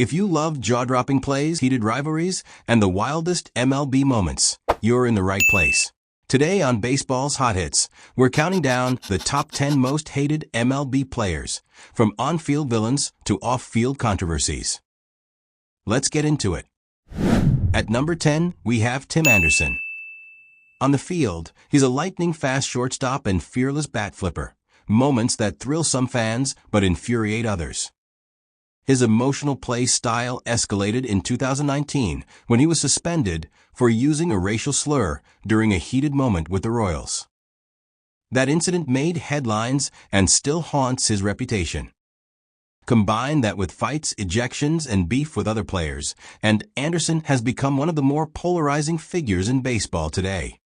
If you love jaw-dropping plays, heated rivalries, and the wildest MLB moments, you're in the right place. Today on Baseball's Hot Hits, we're counting down the top 10 most hated MLB players, from on-field villains to off-field controversies. Let's get into it. At number 10, we have Tim Anderson. On the field, he's a lightning-fast shortstop and fearless bat flipper, moments that thrill some fans but infuriate others. His emotional play style escalated in 2019 when he was suspended for using a racial slur during a heated moment with the Royals. That incident made headlines and still haunts his reputation. Combine that with fights, ejections, and beef with other players, and Anderson has become one of the more polarizing figures in baseball today.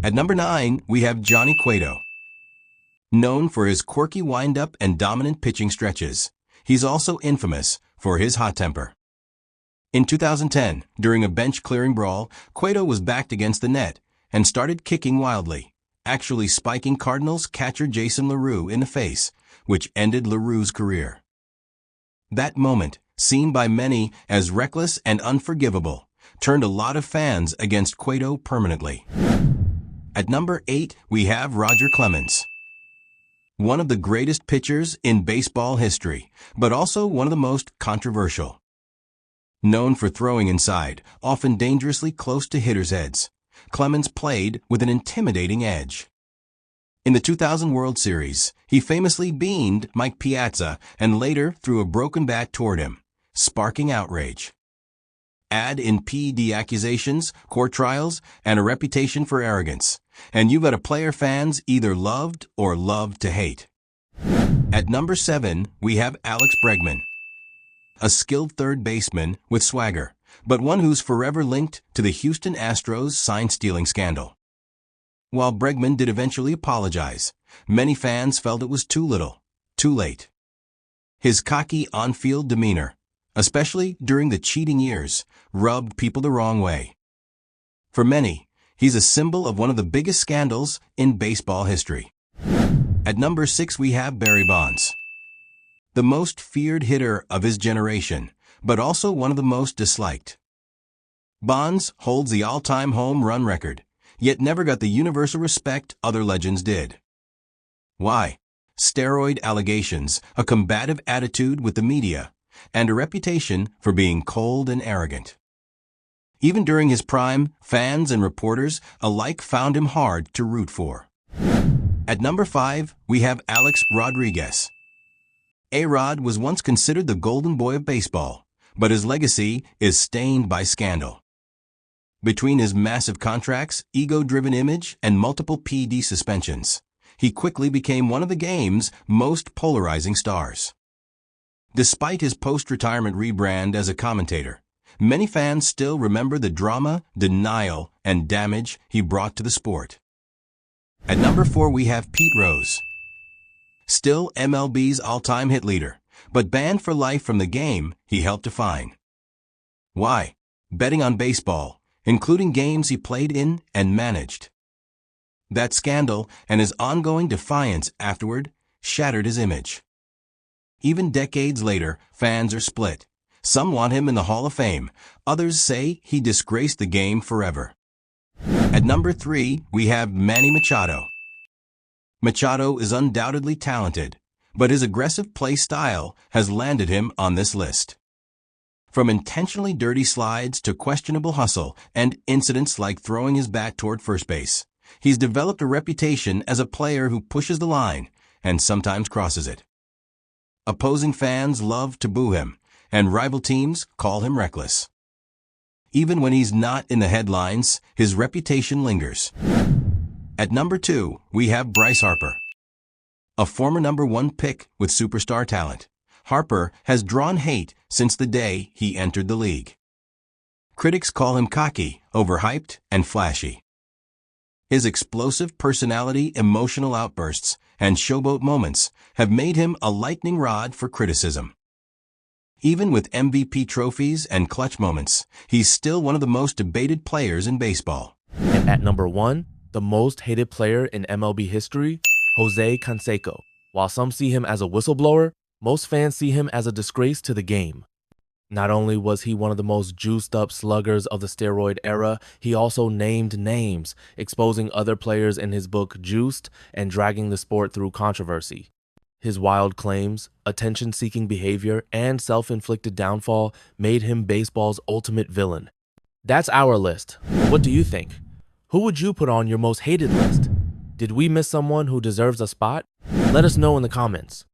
At number 9, we have Johnny Cueto. Known for his quirky windup and dominant pitching stretches, he's also infamous for his hot temper. In 2010, during a bench-clearing brawl, Cueto was backed against the net and started kicking wildly, actually spiking Cardinals catcher Jason LaRue in the face, which ended LaRue's career. That moment, seen by many as reckless and unforgivable, turned a lot of fans against Cueto permanently. At number 8, we have Roger Clemens. One of the greatest pitchers in baseball history, but also one of the most controversial. Known for throwing inside, often dangerously close to hitters' heads, Clemens played with an intimidating edge. In the 2000 World Series, he famously beamed Mike Piazza and later threw a broken bat toward him, sparking outrage. Add in PED accusations, court trials, and a reputation for arrogance, and you've got a player fans either loved or loved to hate. At number 7, we have Alex Bregman. A skilled third baseman with swagger, but one who's forever linked to the Houston Astros sign-stealing scandal. While Bregman did eventually apologize, many fans felt it was too little, too late. His cocky on-field demeanor, especially during the cheating years, rubbed people the wrong way. For many, he's a symbol of one of the biggest scandals in baseball history. At number 6, we have Barry Bonds. The most feared hitter of his generation, but also one of the most disliked. Bonds holds the all-time home run record, yet never got the universal respect other legends did. Why? Steroid allegations, a combative attitude with the media, and a reputation for being cold and arrogant. Even during his prime, fans and reporters alike found him hard to root for. At number 5, we have Alex Rodriguez. A-Rod was once considered the golden boy of baseball, but his legacy is stained by scandal. Between his massive contracts, ego-driven image, and multiple PED suspensions, he quickly became one of the game's most polarizing stars. Despite his post-retirement rebrand as a commentator, many fans still remember the drama, denial, and damage he brought to the sport. At number 4, we have Pete Rose. Still MLB's all-time hit leader, but banned for life from the game he helped define. Why? Betting on baseball, including games he played in and managed. That scandal and his ongoing defiance afterward shattered his image. Even decades later, fans are split. Some want him in the Hall of Fame. Others say he disgraced the game forever. At number 3, we have Manny Machado. Machado is undoubtedly talented, but his aggressive play style has landed him on this list. From intentionally dirty slides to questionable hustle and incidents like throwing his bat toward first base, he's developed a reputation as a player who pushes the line and sometimes crosses it. Opposing fans love to boo him, and rival teams call him reckless. Even when he's not in the headlines, his reputation lingers. At number 2, we have Bryce Harper. A former number 1 pick with superstar talent, Harper has drawn hate since the day he entered the league. Critics call him cocky, overhyped, and flashy. His explosive personality, emotional outbursts, and showboat moments have made him a lightning rod for criticism. Even with MVP trophies and clutch moments, he's still one of the most debated players in baseball. And at number 1, the most hated player in MLB history, Jose Canseco. While some see him as a whistleblower, most fans see him as a disgrace to the game. Not only was he one of the most juiced up sluggers of the steroid era, he also named names, exposing other players in his book Juiced and dragging the sport through controversy. His wild claims, attention-seeking behavior, and self-inflicted downfall made him baseball's ultimate villain. That's our list. What do you think? Who would you put on your most hated list? Did we miss someone who deserves a spot? Let us know in the comments.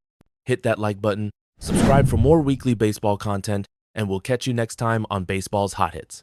Hit that like button, subscribe for more weekly baseball content, and we'll catch you next time on Baseball's Hot Hits.